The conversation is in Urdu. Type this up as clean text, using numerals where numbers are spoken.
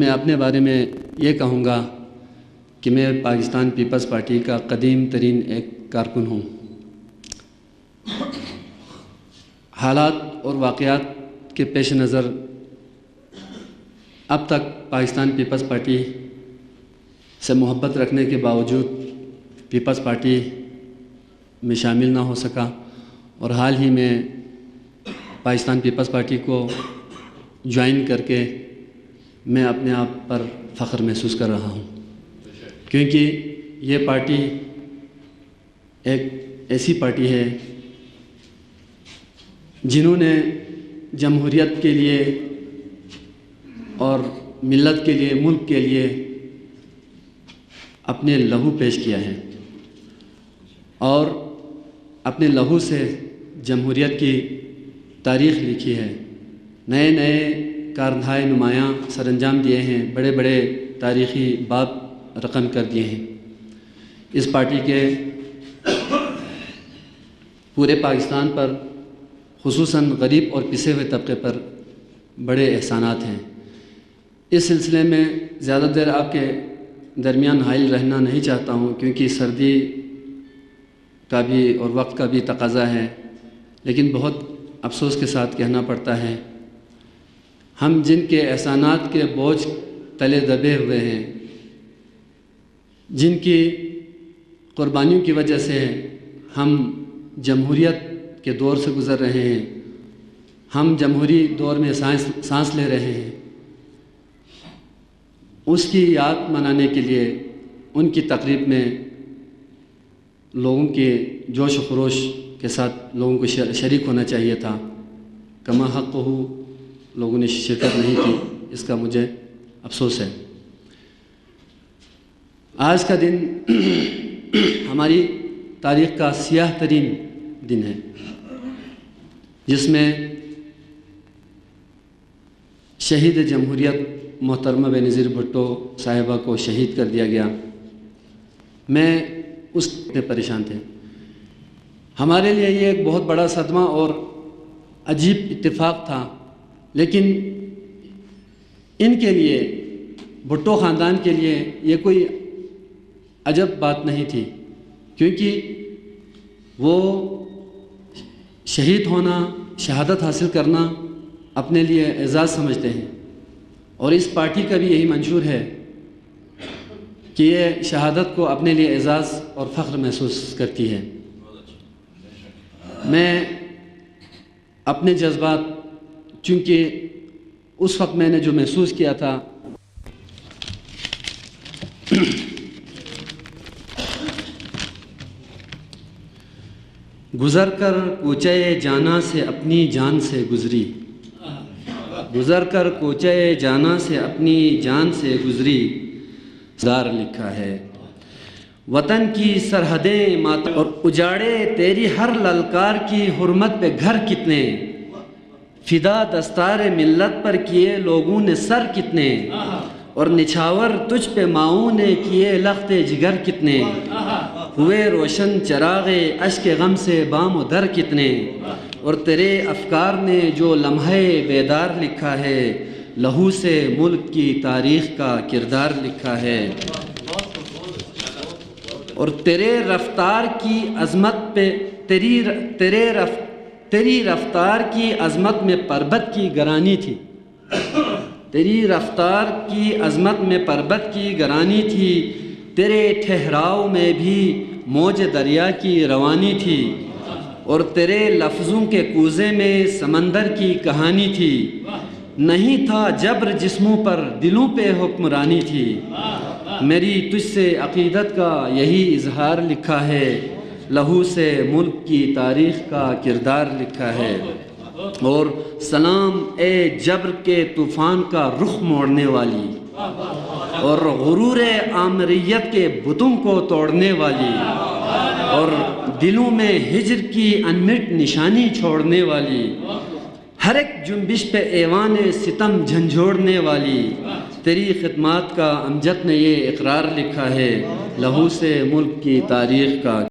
میں اپنے بارے میں یہ کہوں گا کہ میں پاکستان پیپلز پارٹی کا قدیم ترین ایک کارکن ہوں۔ حالات اور واقعات کے پیش نظر اب تک پاکستان پیپلز پارٹی سے محبت رکھنے کے باوجود پیپلز پارٹی میں شامل نہ ہو سکا، اور حال ہی میں پاکستان پیپلز پارٹی کو جوائن کر کے میں اپنے آپ پر فخر محسوس کر رہا ہوں، کیونکہ یہ پارٹی ایک ایسی پارٹی ہے جنہوں نے جمہوریت کے لیے اور ملت کے لیے، ملک کے لیے اپنے لہو پیش کیا ہے، اور اپنے لہو سے جمہوریت کی تاریخ لکھی ہے، نئے نئے کارنامے نمایاں سر انجام دیے ہیں، بڑے بڑے تاریخی باب رقم کر دیے ہیں۔ اس پارٹی کے پورے پاکستان پر، خصوصاً غریب اور پسے ہوئے طبقے پر بڑے احسانات ہیں۔ اس سلسلے میں زیادہ دیر آپ کے درمیان حائل رہنا نہیں چاہتا ہوں، کیونکہ سردی کا بھی اور وقت کا بھی تقاضا ہے، لیکن بہت افسوس کے ساتھ کہنا پڑتا ہے، ہم جن کے احسانات کے بوجھ تلے دبے ہوئے ہیں، جن کی قربانیوں کی وجہ سے ہم جمہوریت کے دور سے گزر رہے ہیں، ہم جمہوری دور میں سانس لے رہے ہیں، اس کی یاد منانے کے لیے ان کی تقریب میں لوگوں کے جوش و خروش کے ساتھ لوگوں کو شریک ہونا چاہیے تھا۔ کما حق ہو لوگوں نے شرکت نہیں کی، اس کا مجھے افسوس ہے۔ آج کا دن ہماری تاریخ کا سیاہ ترین دن ہے، جس میں شہید جمہوریت محترمہ بینظیر بھٹو صاحبہ کو شہید کر دیا گیا۔ میں اس سے پریشان تھے۔ ہمارے لیے یہ ایک بہت بڑا صدمہ اور عجیب اتفاق تھا، لیکن ان کے لیے، بھٹو خاندان کے لیے یہ کوئی عجب بات نہیں تھی، کیونکہ وہ شہید ہونا، شہادت حاصل کرنا اپنے لیے اعزاز سمجھتے ہیں، اور اس پارٹی کا بھی یہی منشور ہے کہ یہ شہادت کو اپنے لیے اعزاز اور فخر محسوس کرتی ہے۔ میں اپنے جذبات، چونکہ اس وقت میں نے جو محسوس کیا تھا، گزر کر کوچے جانا سے اپنی جان سے گزری، گزر کر کوچے جانا سے اپنی جان سے گزری، دار لکھا ہے۔ وطن کی سرحدیں مات اور اجاڑے تیری ہر للکار کی حرمت پہ گھر کتنے، فدا دستار ملت پر کیے لوگوں نے سر کتنے، اور نچھاور تجھ پہ ماؤں نے کیے لخت جگر کتنے، ہوئے روشن چراغ اشک غم سے بام و در کتنے، اور تیرے افکار نے جو لمحے بیدار لکھا ہے، لہو سے ملک کی تاریخ کا کردار لکھا ہے، اور تیرے رفتار کی عظمت پہ تیری رفتار کی عظمت میں پربت کی گرانی تھی، تیری رفتار کی عظمت میں پربت کی گرانی تھی، تیرے ٹھہراؤ میں بھی موج دریا کی روانی تھی، اور تیرے لفظوں کے کوزے میں سمندر کی کہانی تھی، نہیں تھا جبر جسموں پر دلوں پہ حکمرانی تھی، میری تجھ سے عقیدت کا یہی اظہار لکھا ہے، لہو سے ملک کی تاریخ کا کردار لکھا ہے، اور سلام اے جبر کے طوفان کا رخ موڑنے والی، اور غرور آمریت کے بتوں کو توڑنے والی، اور دلوں میں ہجر کی انمٹ نشانی چھوڑنے والی، ہر ایک جنبش پہ ایوان ستم جھنجھوڑنے والی، تیری خدمات کا امجد نے یہ اقرار لکھا ہے، لہو سے ملک کی تاریخ کا